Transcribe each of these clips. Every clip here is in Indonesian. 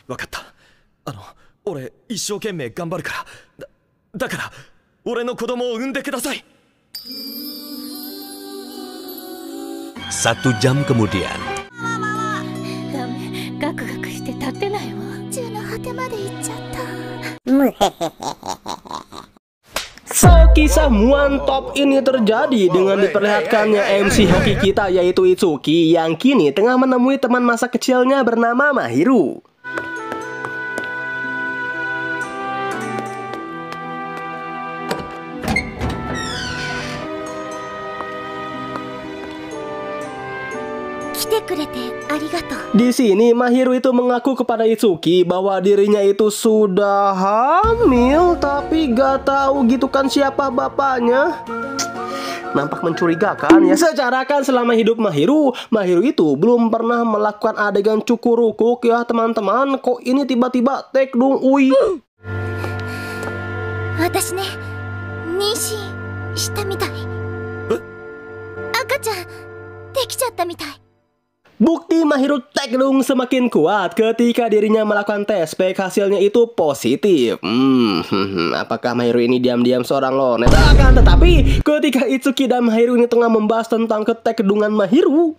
わかった。俺一生懸命頑張るから。だから俺の子供を産んでください。1 jam kemudian. ダメ、ガクガクして立ってないわ。中の果てまで行っちゃった。So, kisah muantop ini terjadi dengan diperlihatkannya MC hoki kita yaitu Itsuki yang kini tengah menemui teman masa kecilnya bernama Mahiru. Di sini Mahiru itu mengaku kepada Itsuki bahwa dirinya itu sudah hamil tapi gak tahu gitu kan siapa bapaknya. Nampak mencurigakan ya. Secara kan selama hidup Mahiru itu belum pernah melakukan adegan cukurukuk ya teman-teman. Kok ini tiba-tiba take dong ui. Bukti Mahiru Taekdung semakin kuat ketika dirinya melakukan tes pack, hasilnya itu positif. Apakah Mahiru ini diam-diam seorang lonet? Akan tetapi ketika Itsuki dan Mahiru ini tengah membahas tentang ketekdungan Mahiru,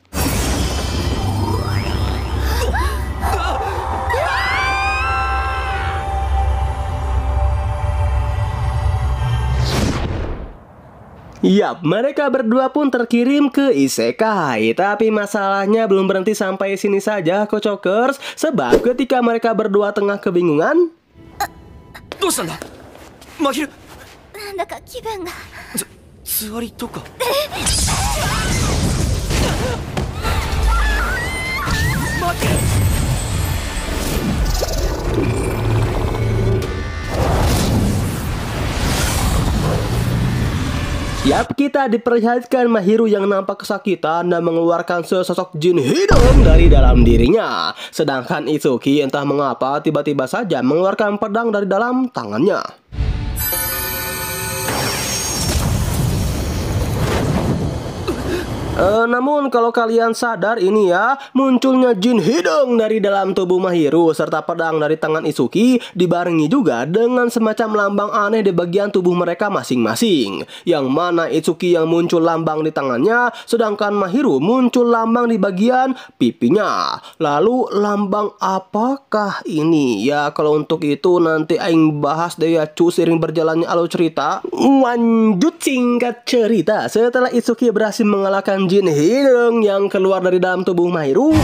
yap, mereka berdua pun terkirim ke isekai. Tapi masalahnya belum berhenti sampai sini saja, Kocokers. Sebab ketika mereka berdua tengah kebingungan, Mahiru. yap, kita diperlihatkan Mahiru yang nampak kesakitan dan mengeluarkan sesosok jin hidung dari dalam dirinya. Sedangkan Itsuki entah mengapa tiba-tiba saja mengeluarkan pedang dari dalam tangannya. Namun kalau kalian sadar ini ya, munculnya jin hidung dari dalam tubuh Mahiru serta pedang dari tangan Itsuki dibarengi juga dengan semacam lambang aneh di bagian tubuh mereka masing-masing. Yang mana Itsuki yang muncul lambang di tangannya, sedangkan Mahiru muncul lambang di bagian pipinya. Lalu lambang apakah ini? Ya kalau untuk itu nanti aing bahas deh ya cu seiring berjalannya alur cerita. Lanjut singkat cerita, setelah Itsuki berhasil mengalahkan jin hidung yang keluar dari dalam tubuh Mahiru,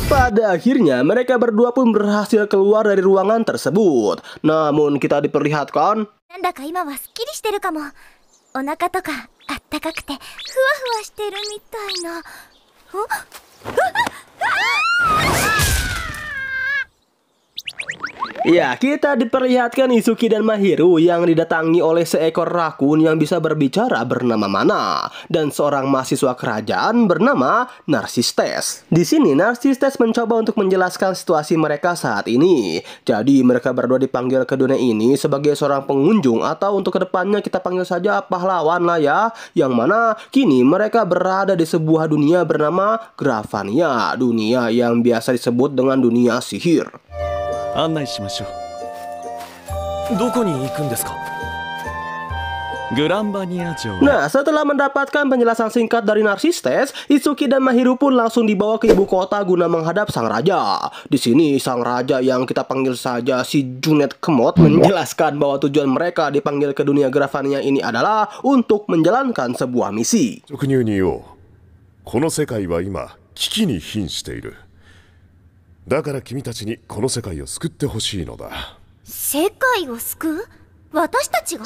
pada akhirnya mereka berdua pun berhasil keluar dari ruangan tersebut. Namun kita diperlihatkan ya, kita diperlihatkan Itsuki dan Mahiru yang didatangi oleh seekor rakun yang bisa berbicara bernama Mana dan seorang mahasiswa kerajaan bernama Narsistes. Di sini Narsistes mencoba untuk menjelaskan situasi mereka saat ini. Jadi mereka berdua dipanggil ke dunia ini sebagai seorang pengunjung atau untuk kedepannya kita panggil saja pahlawan lah ya. Yang mana kini mereka berada di sebuah dunia bernama Gravania, dunia yang biasa disebut dengan dunia sihir. Nah, setelah mendapatkan penjelasan singkat dari Narsistes, Itsuki dan Mahiru pun langsung dibawa ke ibu kota guna menghadap sang raja. Di sini sang raja yang kita panggil saja si Junet Kemot menjelaskan bahwa tujuan mereka dipanggil ke dunia Gravania ini adalah untuk menjalankan sebuah misi.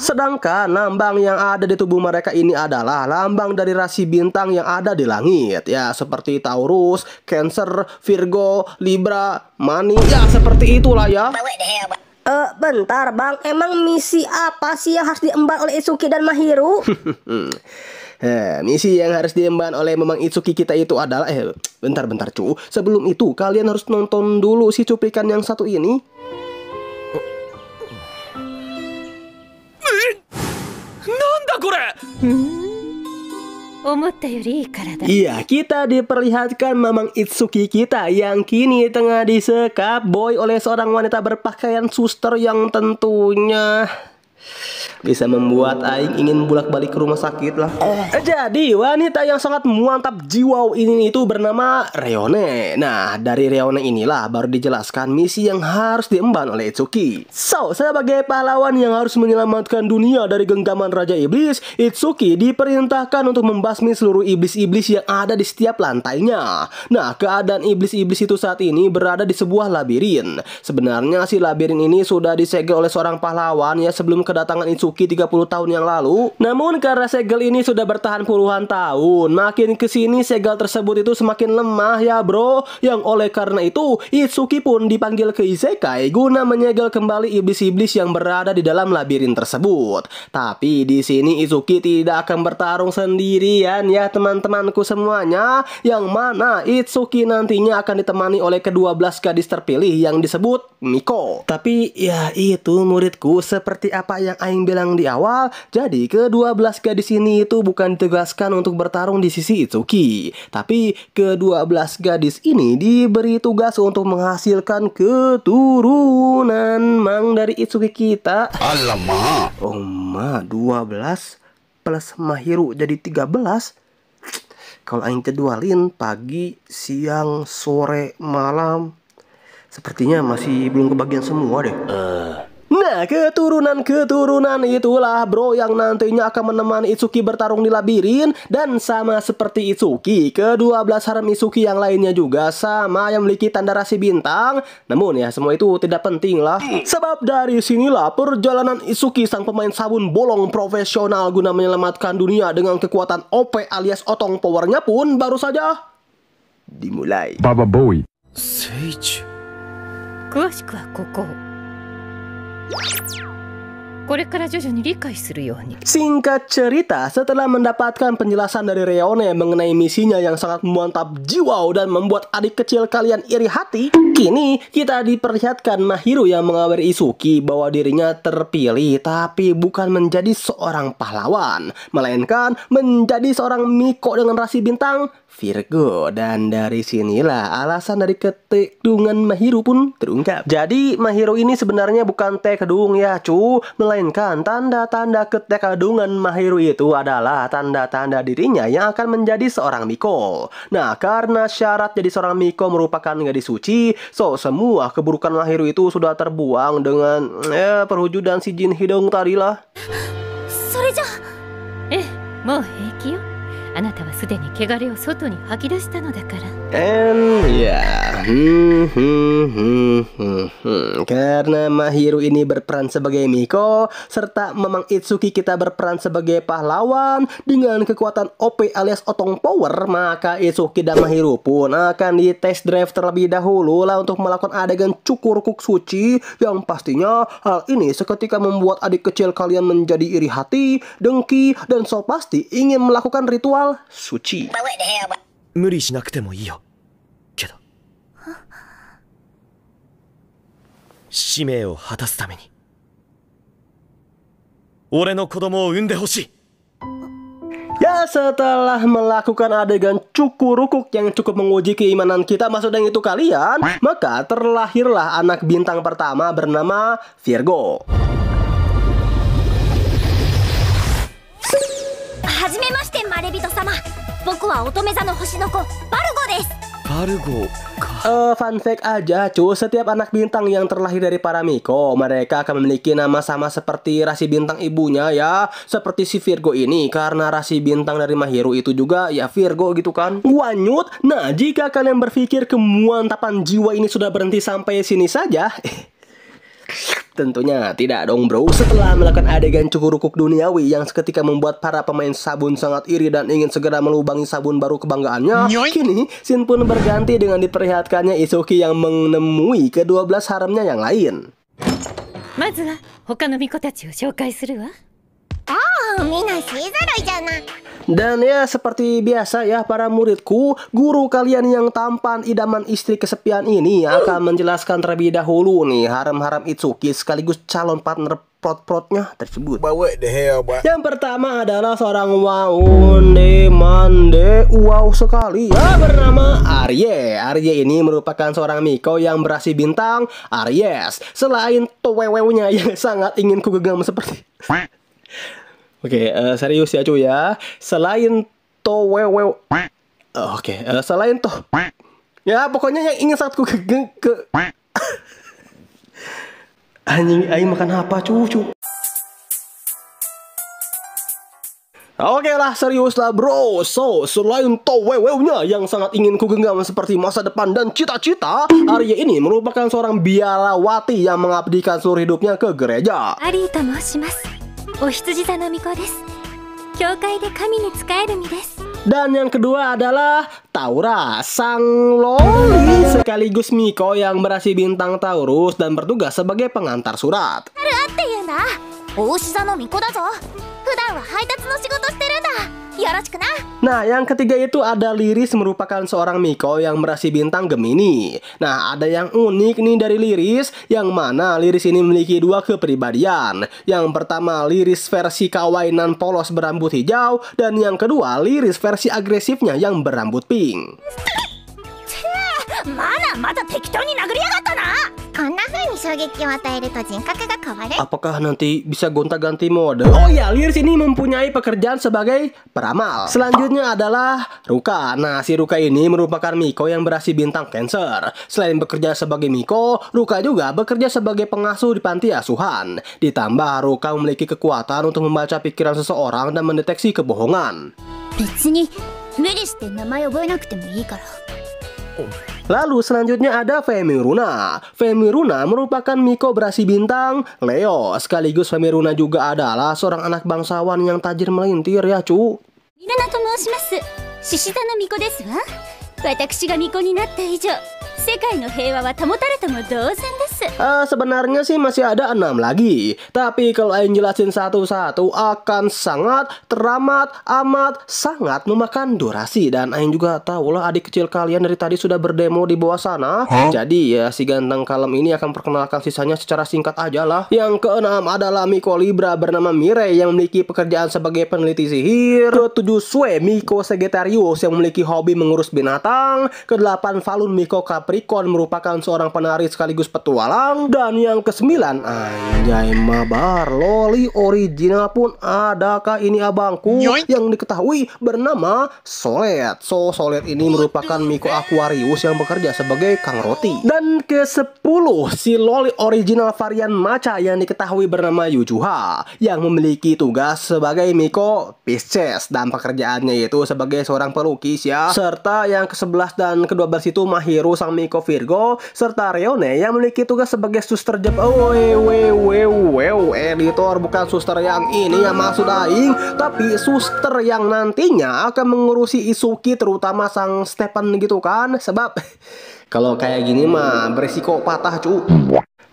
Sedangkan lambang yang ada di tubuh mereka ini adalah lambang dari rasi bintang yang ada di langit. Ya, seperti Taurus, Cancer, Virgo, Libra, Mani. Ya, seperti itulah ya. Bentar bang, emang misi apa sih yang harus diemban oleh Itsuki dan Mahiru? Misi yang harus diemban oleh Memang Itsuki kita itu adalah bentar cu. Sebelum itu kalian harus nonton dulu si cuplikan yang satu ini. 思ったよりいい体。 Iya, kita diperlihatkan Mamang Itsuki kita yang kini tengah disekap boy oleh seorang wanita berpakaian suster yang tentunya bisa membuat Aing ingin bolak-balik ke rumah sakit lah. Jadi wanita yang sangat mantap jiwa ini itu bernama Reone. Nah, dari Reone inilah baru dijelaskan misi yang harus diemban oleh Itsuki. So, sebagai pahlawan yang harus menyelamatkan dunia dari genggaman Raja Iblis, Itsuki diperintahkan untuk membasmi seluruh iblis-iblis yang ada di setiap lantainya. Nah, keadaan iblis-iblis itu saat ini berada di sebuah labirin. Sebenarnya si labirin ini sudah disegel oleh seorang pahlawan ya sebelum kedatangan Itsuki 30 tahun yang lalu. Namun karena segel ini sudah bertahan puluhan tahun, makin kesini segel tersebut itu semakin lemah ya bro. Yang oleh karena itu Itsuki pun dipanggil ke Isekai guna menyegel kembali iblis-iblis yang berada di dalam labirin tersebut. Tapi di sini Itsuki tidak akan bertarung sendirian ya teman-temanku semuanya. Yang mana Itsuki nantinya akan ditemani oleh ke-12 gadis terpilih yang disebut Miko. Tapi ya itu muridku, seperti apa yang Aing bilang di awal, jadi ke-12 gadis ini itu bukan ditugaskan untuk bertarung di sisi Itsuki, tapi ke-12 gadis ini diberi tugas untuk menghasilkan keturunan mang dari Itsuki kita. Alamak. Oh ma, 12 plus Mahiru jadi 13. Kalau Aing jadwalin pagi, siang, sore, malam, sepertinya masih belum kebagian semua deh. Nah, keturunan itulah bro yang nantinya akan menemani Itsuki bertarung di labirin. Dan sama seperti Itsuki, ke-12 harem Itsuki yang lainnya juga sama yang memiliki tanda rasi bintang. Namun ya semua itu tidak penting lah, sebab dari sinilah perjalanan Itsuki sang pemain sabun bolong profesional guna menyelamatkan dunia dengan kekuatan OP alias otong powernya pun baru saja dimulai. Baba Boy. 聖樹。詳しくはここを。これから徐々に理解するように。 Singkat cerita, setelah mendapatkan penjelasan dari Reone mengenai misinya yang sangat mantap jiwa dan membuat adik kecil kalian iri hati, kini kita diperlihatkan Mahiru yang mengawari Itsuki bahwa dirinya terpilih tapi bukan menjadi seorang pahlawan, melainkan menjadi seorang Miko dengan rasi bintang Virgo. Dan dari sinilah alasan dari kekedungan Mahiru pun terungkap. Jadi Mahiru ini sebenarnya bukan tekadung ya cu, melainkan tanda-tanda ketekadungan Mahiru itu adalah tanda-tanda dirinya yang akan menjadi seorang Miko. Nah, karena syarat jadi seorang Miko merupakan gadis suci, so semua keburukan Mahiru itu sudah terbuang dengan perwujudan si Jin Hidong tadi lah. それじゃ。ええ、もう平気よ。あなたはすでに汚れを外に吐き出したのだから。 And ya, karena Mahiru ini berperan sebagai Miko, serta Mamang Itsuki kita berperan sebagai pahlawan dengan kekuatan OP alias otong power, maka Itsuki dan Mahiru pun akan di test drive terlebih dahulu lah untuk melakukan adegan cukur kuk suci, yang pastinya hal ini seketika membuat adik kecil kalian menjadi iri hati, dengki, dan so pasti ingin melakukan ritual suci. 無理しなくてもいいよ。けど使命を果たすために俺の子供を産んでほしい。 Ya, setelah melakukan adegan cukur rukuk yang cukup menguji keimanan kita, maksudnya itu kalian, maka terlahirlah anak bintang pertama bernama Virgo. はじめましてマレビト様。僕は乙女座の星の子バルゴです。バルゴか。 Fun fact aja cu, setiap anak bintang yang terlahir dari para Miko, mereka akan memiliki nama sama seperti rasi bintang ibunya ya. Seperti si Virgo ini, karena rasi bintang dari Mahiru itu juga ya Virgo gitu kan. Wanyut. Nah, jika kalian berpikir kemuantapan jiwa ini sudah berhenti sampai sini saja, tentunya tidak dong bro. Setelah melakukan adegan cukur rukuk duniawi yang seketika membuat para pemain sabun sangat iri dan ingin segera melubangi sabun baru kebanggaannya, kini scene pun berganti dengan diperlihatkannya Itsuki yang menemui ke-12 haremnya yang lain. まずは他の巫女たちを紹介するわ。ああ、Dan ya seperti biasa ya para muridku, guru kalian yang tampan idaman istri kesepian ini akan menjelaskan terlebih dahulu nih harem-harem Itsuki sekaligus calon partner prot-protnya tersebut. Yang pertama adalah seorang waunde mande wow sekali ya bernama Arye. Arye ini merupakan seorang Miko yang berasi bintang Aries. Selain towewewnya yang sangat ingin kugenggam seperti Oke, serius ya cuy ya. Selain towewew selain ya pokoknya yang ingin saat ku ke anjing aing makan apa cucu. Oke lah, serius lah bro. So, selain towewewnya yang sangat ingin kugenggam seperti masa depan dan cita-cita, Arya ini merupakan seorang biarawati yang mengabdikan seluruh hidupnya ke gereja. Ari tamoshimasu. Dan yang kedua adalah Taura, sang loli sekaligus Miko yang berasi bintang Taurus dan bertugas sebagai pengantar surat. Nah, yang ketiga itu ada Liris merupakan seorang Miko yang berasi bintang Gemini. Nah, ada yang unik nih dari Liris, yang mana Liris ini memiliki dua kepribadian. Yang pertama Liris versi kawainan polos berambut hijau, dan yang kedua Liris versi agresifnya yang berambut pink. Apakah nanti bisa gonta-ganti mode? Oh ya, Liris ini mempunyai pekerjaan sebagai peramal. Selanjutnya adalah Ruka. Nah, si Ruka ini merupakan Miko yang berasi bintang Cancer. Selain bekerja sebagai Miko, Ruka juga bekerja sebagai pengasuh di panti asuhan. Ditambah Ruka memiliki kekuatan untuk membaca pikiran seseorang dan mendeteksi kebohongan. Lalu selanjutnya ada Femiruna. Femiruna merupakan Miko berasi bintang Leo. Sekaligus Femiruna juga adalah seorang anak bangsawan yang tajir melintir ya cu. Sebenarnya sih masih ada 6 lagi. Tapi kalau Aing jelasin satu-satu akan sangat amat sangat memakan durasi. Dan Aing juga tahu lah adik kecil kalian dari tadi sudah berdemo di bawah sana. Jadi ya si ganteng kalem ini akan perkenalkan sisanya secara singkat aja lah. Yang keenam adalah Miko Libra bernama Mirei yang memiliki pekerjaan sebagai peneliti sihir. Ketujuh Sue Miko Sagittarius yang memiliki hobi mengurus binatang. Kedelapan Falun Miko Capricorn merupakan seorang penari sekaligus petualang. Dan yang kesembilan, anjay mabar, loli original pun adakah ini abangku yang diketahui bernama Solet. So, Solet ini merupakan Miko Aquarius yang bekerja sebagai Kang Roti. Dan ke-10, si loli original varian Macha yang diketahui bernama Yujuha yang memiliki tugas sebagai Miko Pisces dan pekerjaannya itu sebagai seorang pelukis ya. Serta yang ke-11 dan ke-12 itu Mahiru sang Miko Virgo, serta Reone yang memiliki tugas sebagai suster editor, bukan suster yang ini yang maksud aing, tapi suster yang nantinya akan mengurusi Isuki terutama sang Stephen gitu kan. Sebab kalau kayak gini mah berisiko patah cu.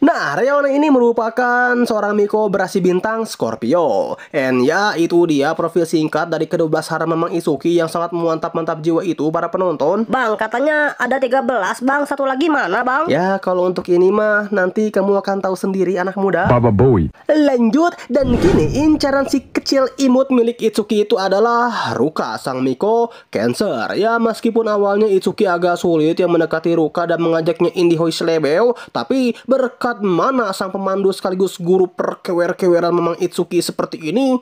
Nah, Reone ini merupakan seorang Miko berasi bintang Scorpio. And ya, itu dia profil singkat dari ke-12 harem Mamang Isuki yang sangat memantap-mantap jiwa itu para penonton. Bang, katanya ada 13 bang, satu lagi mana bang? Ya, kalau untuk ini mah nanti kamu akan tahu sendiri anak muda. Baba Boy. Lanjut, dan kini incaran si kecil imut milik Itsuki itu adalah Ruka, sang Miko Cancer. Ya, meskipun awalnya Itsuki agak sulit yang mendekati Ruka dan mengajaknya indie hois lebeo, tapi berkat mana sang pemandu sekaligus guru perkewer-keweran Mamang Itsuki seperti ini.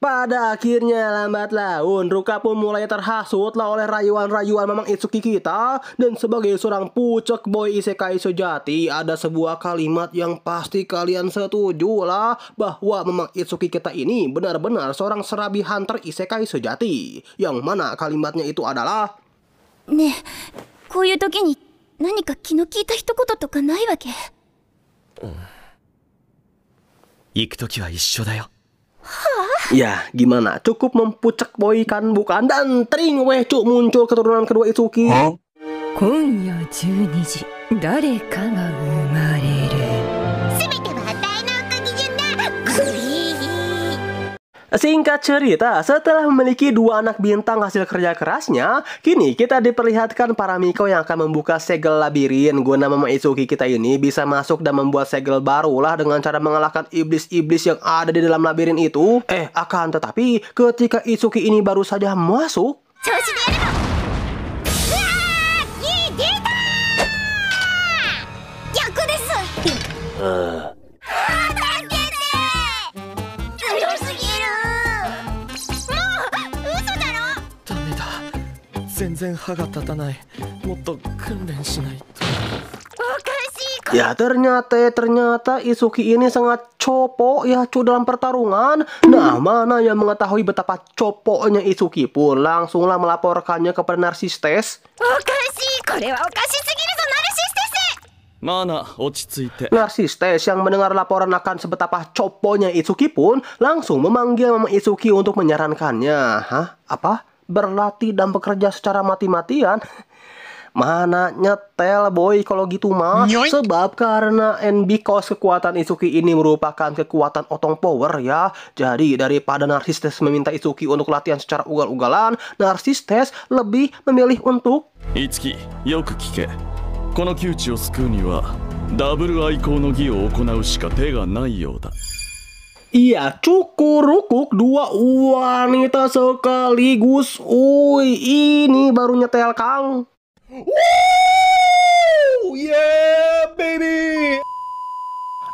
Pada akhirnya lambat laun Ruka pun mulai terhasut lah oleh rayuan-rayuan Mamang Itsuki kita. Dan sebagai seorang pucuk boy isekai sejati, ada sebuah kalimat yang pasti kalian setuju lah, bahwa Mamang Itsuki kita ini benar-benar seorang serabi hunter isekai sejati. Yang mana kalimatnya itu adalah, Ne, koyu toki ni nanika ki no kiita hitokoto toka nai wake? 行くときは一緒だよ。Ya, gimana? Cukup mempucek boy kan bukan? Dan tring weh cuk muncul keturunan kedua Itsuki. 今夜12時誰かが生まれる Singkat cerita, setelah memiliki dua anak bintang hasil kerja kerasnya, kini kita diperlihatkan para Miko yang akan membuka segel labirin guna Mama Itsuki kita ini bisa masuk dan membuat segel barulah dengan cara mengalahkan iblis-iblis yang ada di dalam labirin itu. Akan tetapi, ketika Itsuki ini baru saja masuk, ya ternyata Itsuki ini sangat copo ya cu dalam pertarungan. Nah, mana yang mengetahui betapa copoknya Itsuki pun langsunglah melaporkannya kepada Narsistes. Narsistes yang mendengar laporan akan sebetapa coponya Itsuki pun langsung memanggil Mama Itsuki untuk menyarankannya. Apa? Berlatih dan bekerja secara mati-matian? Mana nyetel boy kalau gitu mah. Sebab karena because kekuatan Itsuki ini merupakan kekuatan otong power ya. Jadi daripada Narsistes meminta Itsuki untuk latihan secara ugal-ugalan, Narsistes lebih memilih untuk Itsuki, yoku kike. この窮地を救うにはダブル愛好の儀を行うしか手がないようだ。 Iya, cukurukuk dua wanita sekaligus. Uy, ini baru nyetel Kang. Woo, yeah baby.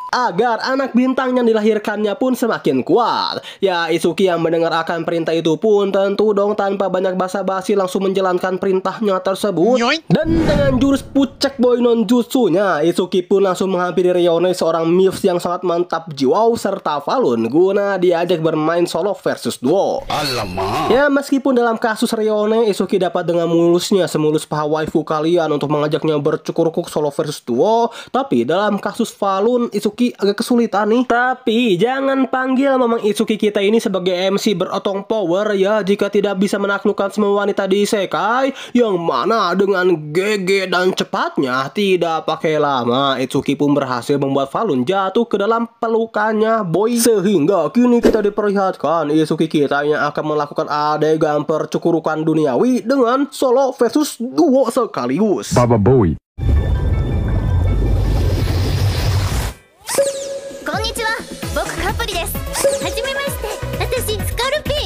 Agar anak bintang yang dilahirkannya pun semakin kuat. Ya, Itsuki yang mendengar akan perintah itu pun tentu dong tanpa banyak basa-basi langsung menjalankan perintahnya tersebut. Dan dengan jurus pucek boy non jutsunya, Itsuki pun langsung menghampiri Ryone, seorang MILF yang sangat mantap jiwa serta Falun guna diajak bermain solo versus duo. Alamak. Ya, meskipun dalam kasus Ryone, Itsuki dapat dengan mulusnya semulus paha waifu kalian untuk mengajaknya bercukurukuk solo versus duo, tapi dalam kasus Falun, Itsuki agak kesulitan nih. Tapi jangan panggil Mamang Itsuki kita ini sebagai MC berotong power ya jika tidak bisa menaklukkan semua wanita di isekai, yang mana dengan GG dan cepatnya tidak pakai lama Itsuki pun berhasil membuat Falun jatuh ke dalam pelukannya boy. Sehingga kini kita diperlihatkan Itsuki kita yang akan melakukan adegan percukurukan duniawi dengan solo versus duo sekaligus. Baba Boy.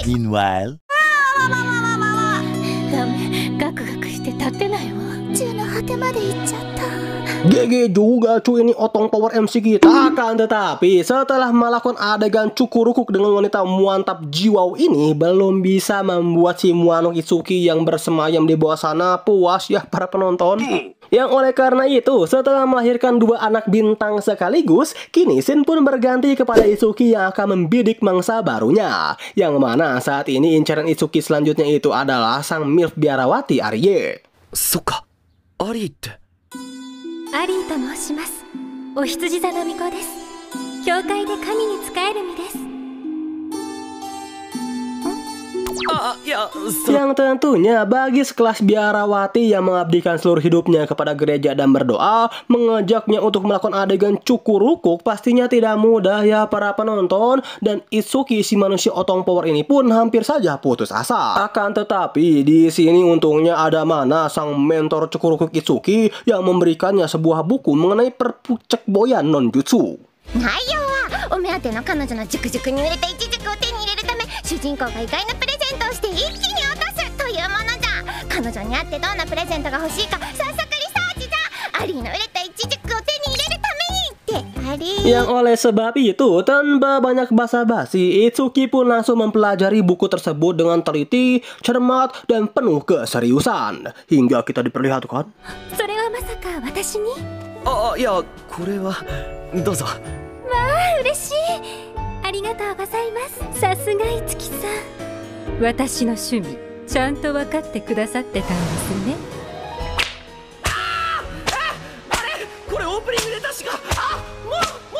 Meanwhile, ダメ、ガクガクして立てないわ。宙の果てまで行っちゃった。 GG juga cuy ini otong power MC kita. Akan tetapi setelah melakukan adegan cukurukuk dengan wanita mantap jiwa ini belum bisa membuat si Wano Itsuki yang bersemayam di bawah sana puas ya para penonton. Yang oleh karena itu setelah melahirkan dua anak bintang sekaligus, kini Shin pun berganti kepada Itsuki yang akan membidik mangsa barunya. Yang mana saat ini incaran Itsuki selanjutnya itu adalah sang MILF biarawati Arie. Soka, Arieってアリーと申します。お羊座の巫女です。教会で神に仕える身です。 Yang tentunya bagi sekelas biarawati yang mengabdikan seluruh hidupnya kepada gereja dan berdoa, mengajaknya untuk melakukan adegan cukurukuk pastinya tidak mudah ya para penonton. Dan Itsuki si manusia otong power ini pun hampir saja putus asa. Akan tetapi di sini untungnya ada Mana, sang mentor cukurukuk Itsuki, yang memberikannya sebuah buku mengenai perpucek boyan non jutsu. 内容はお目当ての彼女の熟々に売れたイチジクを手に入れるため、主人公が意外なプレゼントをして一気に落とすというものじゃ。彼女に会ってどんなプレゼントが欲しいか早速リサーチじゃ。アリーの売れたイチジクを手に入れるためにってアリー。 Yang oleh sebab itu tanpa banyak basa-basi, Itsuki pun langsung mempelajari buku tersebut dengan teliti, cermat, dan penuh keseriusan. Hingga kita diperlihatkan. それはまさか私に？いや、これはどうぞ。わあ、嬉しい。ありがとうございます。さすがItsukiさん。私の趣味ちゃんと分かってくださってたんですね。これオープニングで確かも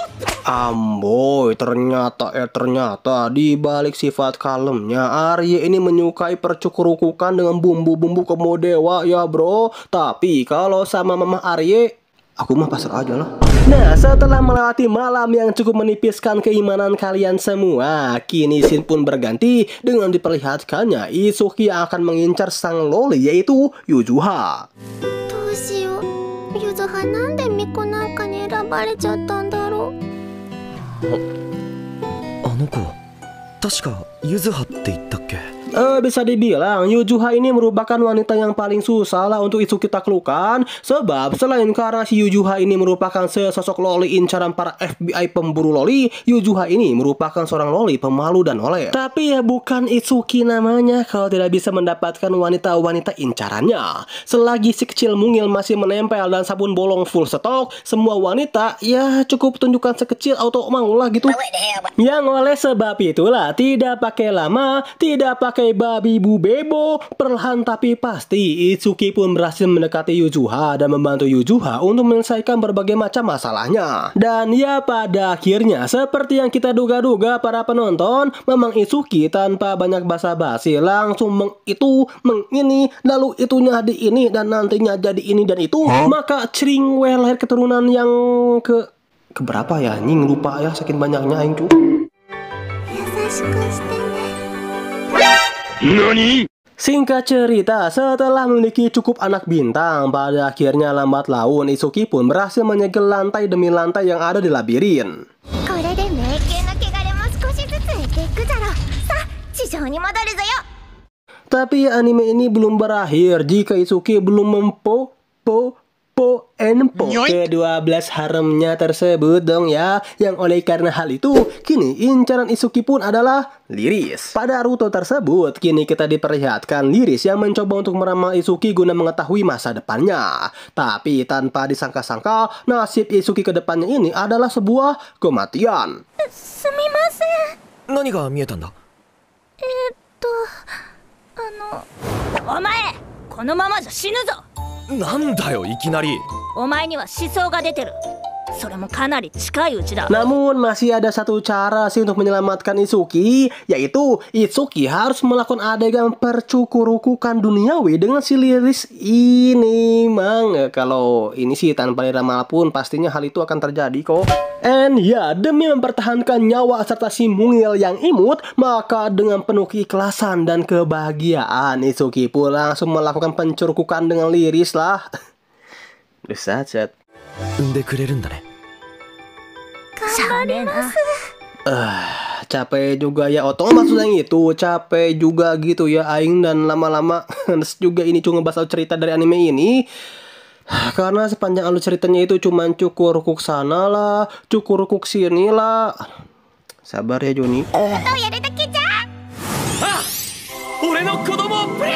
っと Amboy, ternyata di balik sifat kalemnya Arya ini menyukai percukurukukan dengan bumbu-bumbu kemodewa ya bro. Tapi kalau sama Mama Arya, aku mah pasrah aja lah. Nah, setelah melewati malam yang cukup menipiskan keimanan kalian semua, kini scene pun berganti dengan diperlihatkannya Itsuki yang akan mengincar sang loli yaitu Yuzuha. どうしよう。ゆずはなんで巫女なんかに選ばれちゃったんだろう。あの子確かゆずはって言ったっけ。 Bisa dibilang Yuzuha ini merupakan wanita yang paling susah lah untuk Itsuki taklukkan. Sebab selain karena si Yuzuha ini merupakan sesosok loli incaran para FBI pemburu loli, Yuzuha ini merupakan seorang loli pemalu dan oleh. Tapi ya bukan Itsuki namanya kalau tidak bisa mendapatkan wanita-wanita incarannya. Selagi si kecil mungil masih menempel dan sabun bolong full stok, semua wanita ya cukup tunjukkan sekecil auto mau lah gitu. Yang oleh sebab itulah tidak pakai lama, tidak pakai babi bu bebo, perlahan tapi pasti Itsuki pun berhasil mendekati Yuzuha dan membantu Yuzuha untuk menyelesaikan berbagai macam masalahnya. Dan ya pada akhirnya seperti yang kita duga-duga para penonton, memang Itsuki tanpa banyak basa-basi langsung mengini lalu itunya di ini dan nantinya jadi ini dan itu. Maka Cringwe lahir keturunan yang keberapa ya? Nying lupa ya saking banyaknya aing cu. 優しくしてね。 Singkat cerita, setelah memiliki cukup anak bintang, pada akhirnya lambat laun Itsuki pun berhasil menyegel lantai demi lantai yang ada di labirin. これで迷宮の汚れも少しずつ減っていくだろう。さあ、地上に戻るぞよ。 Tapi anime ini belum berakhir jika Itsuki belum ke-12 haremnya tersebut dong ya. Yang oleh karena hal itu, kini incaran Itsuki pun adalah Liris. Pada rute tersebut, kini kita diperlihatkan Liris yang mencoba untuk meramal Itsuki guna mengetahui masa depannya. Tapi tanpa disangka-sangka, nasib Itsuki ke depannya ini adalah sebuah kematian. すみません。何が見えたんだ。お前このままじゃ死ぬぞ。なんだよいきなり。お前には思想が出てる。それもかなり近いうちだ。 Namun masih ada satu cara sih untuk menyelamatkan Itsuki, yaitu Itsuki harus melakukan adegan percukurukukan duniawi dengan si Liris ini. Mang, kalau ini sih tanpa diramal pun pastinya hal itu akan terjadi kok. And ya, demi mempertahankan nyawa serta si mungil yang imut, maka dengan penuh keikhlasan dan kebahagiaan Itsuki pun langsung melakukan pencurukukan dengan Liris lah. Desat. 産んでくれるんだね。 しゃあねえな。 capek juga ya Otong maksudnya itu capek juga gitu ya aing dan lama-lama juga ini cuma ngebahas cerita dari anime ini. Karena sepanjang alur ceritanya itu cuman cukur-rukuk sana lah, cukur-rukuk sini lah. Sabar ya Joni. どうやるだけじゃ。 俺の子供プレイ。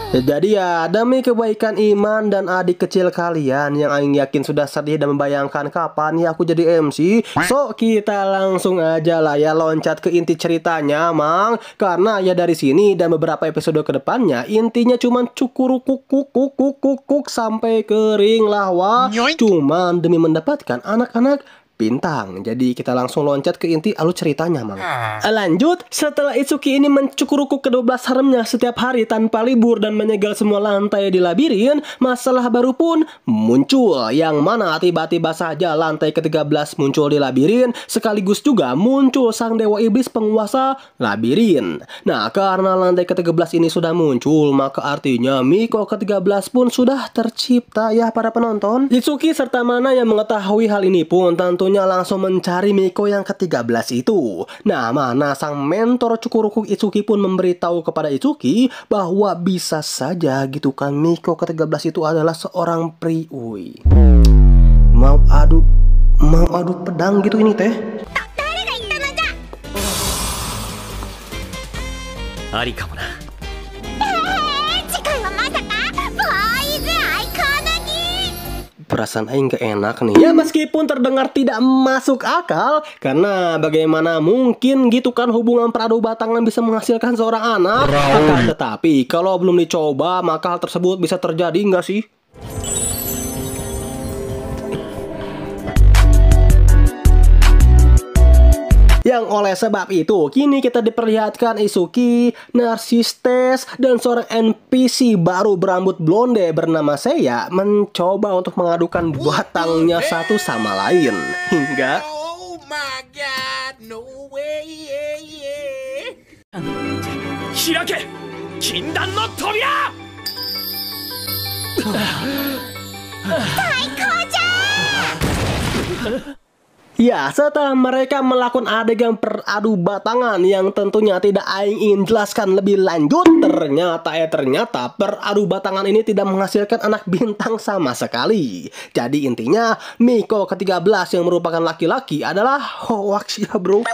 Jadi ya, demi kebaikan Iman dan adik kecil kalian yang aing yakin sudah sedih dan membayangkan kapan ya aku jadi MC. So, kita langsung aja lah ya loncat ke inti ceritanya, Mang. Karena ya dari sini dan beberapa episode ke depannya intinya cuman cukurukuk sampai kering lah wah. Cuman demi mendapatkan anak-anak bintang. Jadi kita langsung loncat ke inti alur ceritanya, Mang. Lanjut, setelah Itsuki ini mencukurukuk ke-12 haremnya setiap hari tanpa libur dan menyegel semua lantai di labirin, masalah baru pun muncul. Yang mana tiba-tiba saja lantai ke-13 muncul di labirin, sekaligus juga muncul sang dewa iblis penguasa labirin. Nah, karena lantai ke-13 ini sudah muncul, maka artinya Miko ke-13 pun sudah tercipta ya para penonton. Itsuki serta Mana yang mengetahui hal ini pun tentu langsung mencari Miko yang ke-13 itu. Nah, Mana sang mentor cukurukuk Itsuki pun memberitahu kepada Itsuki bahwa bisa saja gitu kan Miko ke-13 itu adalah seorang priui. Mau adu pedang gitu ini teh. ありかもな。次回はまさかボーイズアイコーナギ。 Perasaan aing gak enak nih. Ya meskipun terdengar tidak masuk akal, karena bagaimana mungkin gitu kan hubungan peradu batangan bisa menghasilkan seorang anak. Akan tetapi kalau belum dicoba maka hal tersebut bisa terjadi nggak sih? Yang oleh sebab itu, kini kita diperlihatkan Itsuki, Narsistes, dan seorang NPC baru berambut blonde bernama Seiya mencoba untuk mengadukan batangnya satu sama lain. Hingga ya, setelah mereka melakukan adegan peradu batangan yang tentunya tidak aing ingin jelaskan lebih lanjut, ternyata peradu batangan ini tidak menghasilkan anak bintang sama sekali. Jadi intinya Miko ke-13 yang merupakan laki-laki adalah hoax ya bro.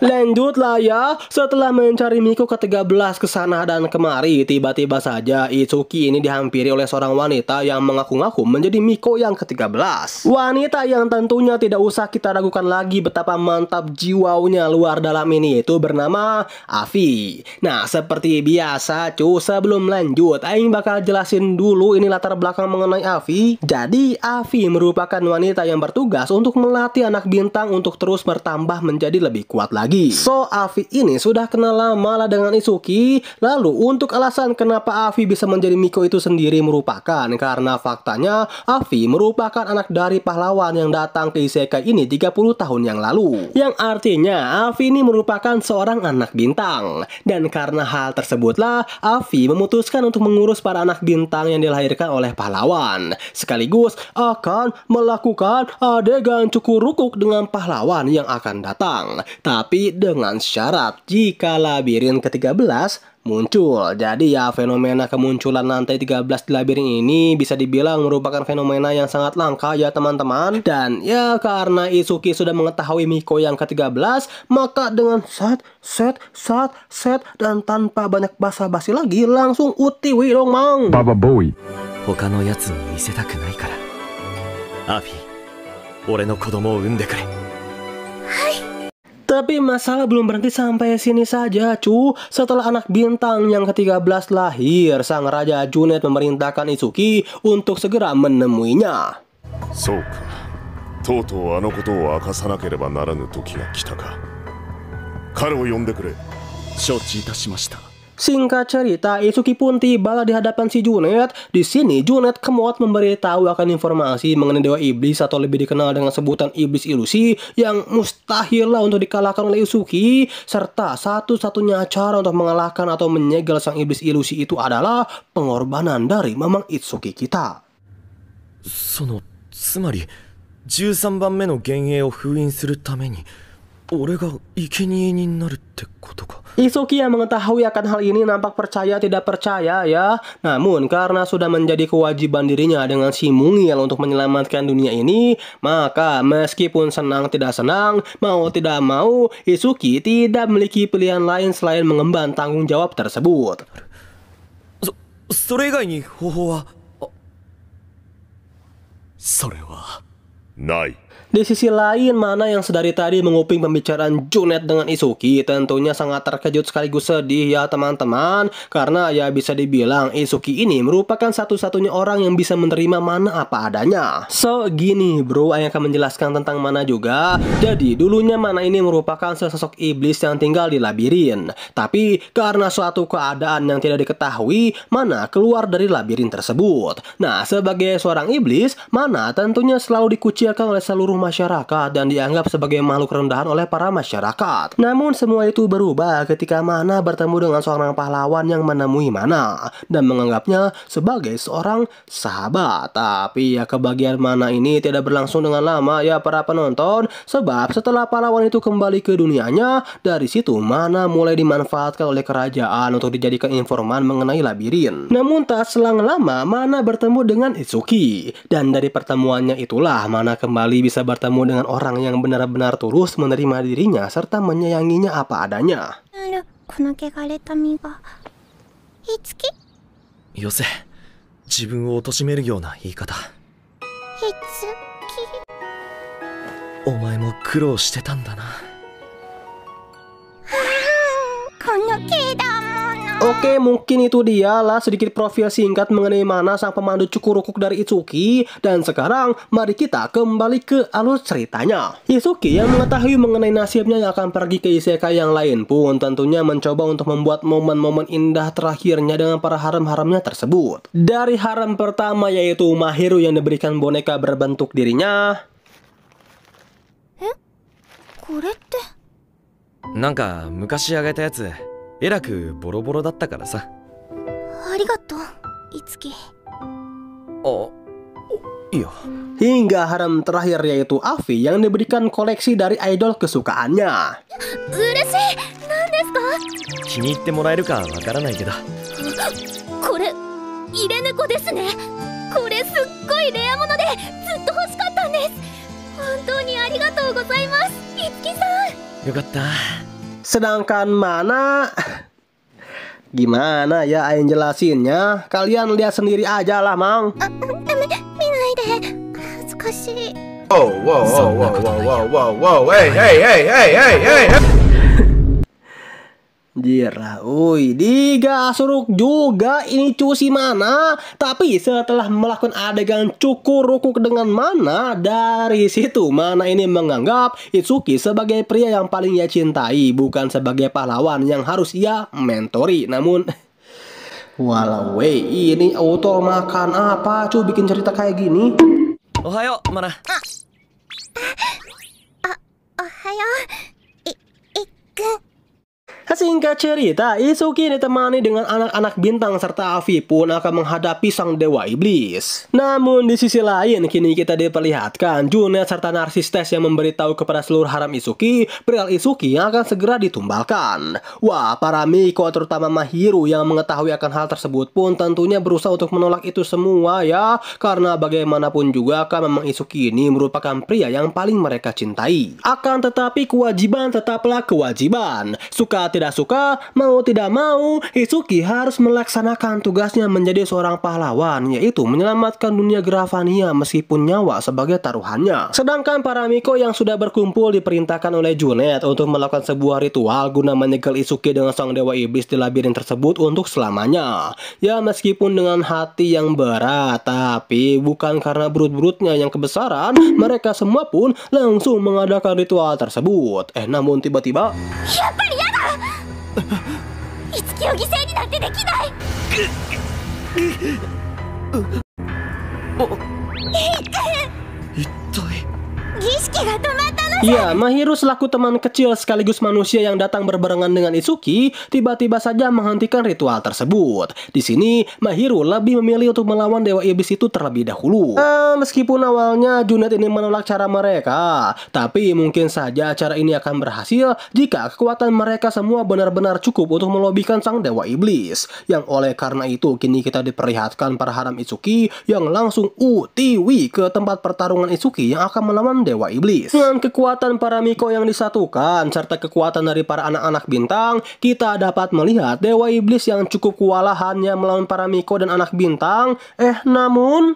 Lanjutlah ya, setelah mencari Miko ke-13 kesana dan kemari, tiba-tiba saja Itsuki ini dihampiri oleh seorang wanita yang mengaku-ngaku menjadi Miko yang ke-13. Wanita yang tentunya tidak usah kita ragukan lagi betapa mantap jiwanya luar dalam ini, itu bernama Avi. Nah, seperti biasa sebelum lanjut aing bakal jelasin dulu ini latar belakang mengenai Avi. Jadi Avi merupakan wanita yang bertugas untuk melatih anak bintang untuk terus bertambah menjadi lebih kuat lagi. So Avi ini sudah kenal lama lah dengan Itsuki. Lalu untuk alasan kenapa Avi bisa menjadi Miko itu sendiri merupakan karena faktanya Avi merupakan anak dari pahlawan yang datang ke isekai ini 30 tahun yang lalu. Yang artinya Avi ini merupakan seorang anak bintang. Dan karena hal tersebutlah Avi memutuskan untuk mengurus para anak bintang yang dilahirkan oleh pahlawan, sekaligus akan melakukan adegan cukur rukuk dengan pahlawan yang akan datang. Tapi dengan syarat jika labirin ke-13 muncul. Jadi ya, fenomena kemunculan lantai 13 di labirin ini bisa dibilang merupakan fenomena yang sangat langka ya teman-teman. Dan ya karena Itsuki sudah mengetahui Miko yang ke-13, maka dengan set dan tanpa banyak basa-basi lagi langsung utiwi dong mang. Baba Boy. 他のやつに見せたくないから、アフィ、俺の子供を産んでくれ。 Tapi masalah belum berhenti sampai sini saja cu. Setelah anak bintang yang ke-13 lahir, sang Raja Junet memerintahkan Itsuki untuk segera menemuinya. そうか、とうとうあのことを明かさなければならぬ時が来たか。彼を呼んでくれ。承知いたしました。 Singkat cerita, Itsuki pun tiba di hadapan si Junet. Di sini Junet kemot memberitahu akan informasi mengenai Dewa Iblis atau lebih dikenal dengan sebutan Iblis Ilusi yang mustahil lah untuk dikalahkan oleh Itsuki, serta satu-satunya cara untuk mengalahkan atau menyegel sang Iblis Ilusi itu adalah pengorbanan dari Mamang Itsuki kita. そのつまり13番目の幻影を封印するために俺が生贄になるってことか。 Itsuki yang mengetahui akan hal ini nampak percaya tidak percaya ya. Namun karena sudah menjadi kewajiban dirinya dengan si mungil untuk menyelamatkan dunia ini, maka meskipun senang tidak senang, mau tidak mau, Itsuki tidak memiliki pilihan lain selain mengemban tanggung jawab tersebut. それ以外に方法は。それはない。 Di sisi lain, Mana yang sedari tadi menguping pembicaraan Junet dengan Itsuki tentunya sangat terkejut sekaligus sedih ya teman-teman. Karena ya bisa dibilang Itsuki ini merupakan satu-satunya orang yang bisa menerima Mana apa adanya. So gini bro, Ayah akan menjelaskan tentang Mana juga. Jadi dulunya Mana ini merupakan sesosok iblis yang tinggal di labirin. Tapi karena suatu keadaan yang tidak diketahui, Mana keluar dari labirin tersebut. Nah, sebagai seorang iblis, Mana tentunya selalu dikucilkan oleh seluruh masyarakat dan dianggap sebagai makhluk rendahan oleh para masyarakat. Namun semua itu berubah ketika Mana bertemu dengan seorang pahlawan yang menemui Mana dan menganggapnya sebagai seorang sahabat. Tapi ya kebahagiaan Mana ini tidak berlangsung dengan lama ya para penonton, sebab setelah pahlawan itu kembali ke dunianya, dari situ Mana mulai dimanfaatkan oleh kerajaan untuk dijadikan informan mengenai labirin. Namun tak selang lama Mana bertemu dengan Itsuki, dan dari pertemuannya itulah Mana kembali bisa bertemu dengan orang yang benar-benar tulus menerima dirinya serta menyayanginya apa adanya. この汚れた身がいつきよせ、自分を貶めるような言い方。いつきお前も苦労してたんだな。このけだもの Oke, mungkin itu dialah sedikit profil singkat mengenai Mana, sang pemandu Cukurukuk dari Itsuki. Dan sekarang, mari kita kembali ke alur ceritanya. Itsuki yang mengetahui mengenai nasibnya yang akan pergi ke isekai yang lain pun tentunya mencoba untuk membuat momen-momen indah terakhirnya dengan para harem-haremnya tersebut. Dari harem pertama yaitu Mahiru yang diberikan boneka berbentuk dirinya. これって。なんか昔あげたやつえらくボロボロだったからさ。ありがとう、いつき。Iya. Hingga harem terakhir yaitu Avi yang diberikan koleksi dari idol kesukaannya. 嬉しい。何ですか？気に入ってもらえるかわからないけど。これ入れ猫ですね。これすっごいレアものでずっと欲しかったんです。本当にありがとうございます、いつきさん。よかった。 Sedangkan Mana, gimana ya Ain jelasinnya? Kalian lihat sendiri aja lah, Mang. 見ないで。恥ずかしい。 Jira, digasuruk juga ini cusi Mana. Tapi setelah melakukan adegan Cukurukuk dengan Mana, dari situ Mana ini menganggap Itsuki sebagai pria yang paling ia cintai, bukan sebagai pahlawan yang harus ia mentori. Namun, walau ini autor makan apa cuy bikin cerita kayak gini? Ohayo, Mana. おはよう、いっくん。 Singkat cerita, Itsuki ditemani dengan anak-anak bintang serta Avi pun akan menghadapi sang dewa iblis. Namun di sisi lain, kini kita diperlihatkan Junet serta Narsistes yang memberitahu kepada seluruh harem Itsuki perihal Itsuki yang akan segera ditumbalkan. Wah, para Miko terutama Mahiru yang mengetahui akan hal tersebut pun tentunya berusaha untuk menolak itu semua ya. Karena bagaimanapun juga kan memang Itsuki ini merupakan pria yang paling mereka cintai. Akan tetapi kewajiban tetaplah kewajiban. Suka tidak suka, mau tidak mau, Itsuki harus melaksanakan tugasnya menjadi seorang pahlawan, yaitu menyelamatkan dunia Gravania meskipun nyawa sebagai taruhannya. Sedangkan para Miko yang sudah berkumpul diperintahkan oleh Junet untuk melakukan sebuah ritual guna menyegel Itsuki dengan sang dewa iblis di labirin tersebut untuk selamanya. Ya meskipun dengan hati yang berat, tapi bukan karena brut-brutnya yang kebesaran, mereka semua pun langsung mengadakan ritual tersebut. Namun tiba-tiba いつきを犠牲になんてできない。 儀式が止まったの。 Ya, Mahiru selaku teman kecil sekaligus manusia yang datang berbarengan dengan Itsuki tiba-tiba saja menghentikan ritual tersebut. Di sini, Mahiru lebih memilih untuk melawan dewa iblis itu terlebih dahulu. Meskipun awalnya Junet ini menolak cara mereka, tapi mungkin saja cara ini akan berhasil jika kekuatan mereka semua benar-benar cukup untuk melobikan sang dewa iblis. Yang oleh karena itu kini kita diperlihatkan para harem Itsuki yang langsung utiwi ke tempat pertarungan Itsuki yang akan melawan dewa iblis. Dengan kekuatan para Miko yang disatukan serta kekuatan dari para anak-anak bintang, kita dapat melihat dewa iblis yang cukup kewalahannya melawan para Miko dan anak bintang. Namun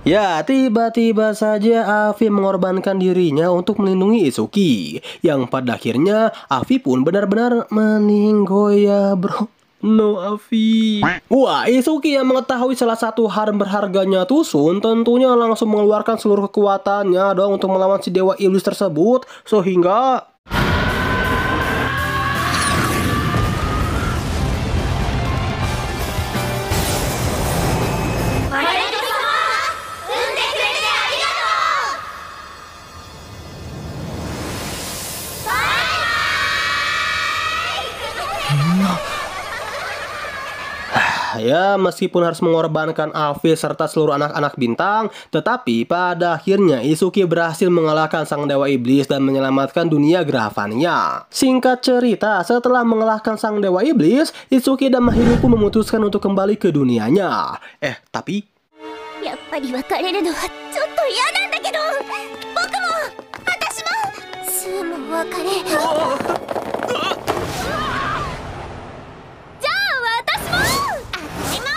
ya, tiba-tiba saja Avi mengorbankan dirinya untuk melindungi Itsuki. Yang pada akhirnya Avi pun benar-benar meninggal ya bro. No Avi. Wah, Itsuki yang mengetahui salah satu harem berharganya Tusun tentunya langsung mengeluarkan seluruh kekuatannya dong untuk melawan si dewa iblis tersebut. Sehingga ya, meskipun harus mengorbankan Avi serta seluruh anak-anak bintang, tetapi pada akhirnya Itsuki berhasil mengalahkan sang dewa iblis dan menyelamatkan dunia Gravania. Singkat cerita, setelah mengalahkan sang dewa iblis, Itsuki dan Mahiru pun memutuskan untuk kembali ke dunianya. Tapi やっぱり別れるのはちょっと嫌なんだけど。僕も私もスーも別れ。じゃあ私も。当たり前。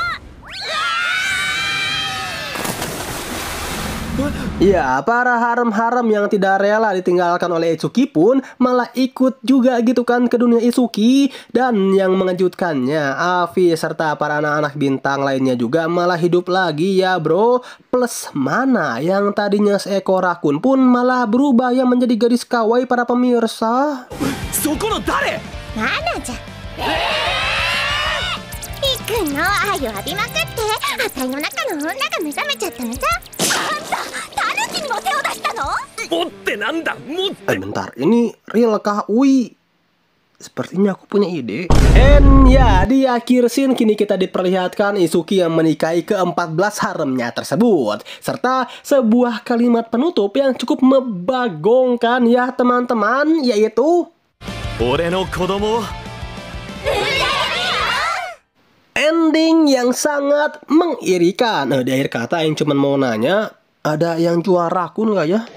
Ya, para harem-harem yang tidak rela ditinggalkan oleh Itsuki pun malah ikut juga gitu kan ke dunia Itsuki. Dan yang mengejutkannya, Avi serta para anak-anak bintang lainnya juga malah hidup lagi ya bro. Plus Mana yang tadinya seekor rakun pun malah berubah yang menjadi gadis kawaii para pemirsa. Manaじゃ行くの愛を浴びまくってあたいの中の女が目覚めちゃったのさ。あんたタヌキにも手を出したの？ Bentar, ini real kah Ui? Sepertinya aku punya ide. And ya, di akhir scene kini kita diperlihatkan Itsuki yang menikahi ke-14 haremnya tersebut. Serta sebuah kalimat penutup yang cukup membagongkan ya teman-teman, yaitu ending yang sangat mengirikan. Di akhir kata yang cuman mau nanya, ada yang jual rakun gak ya?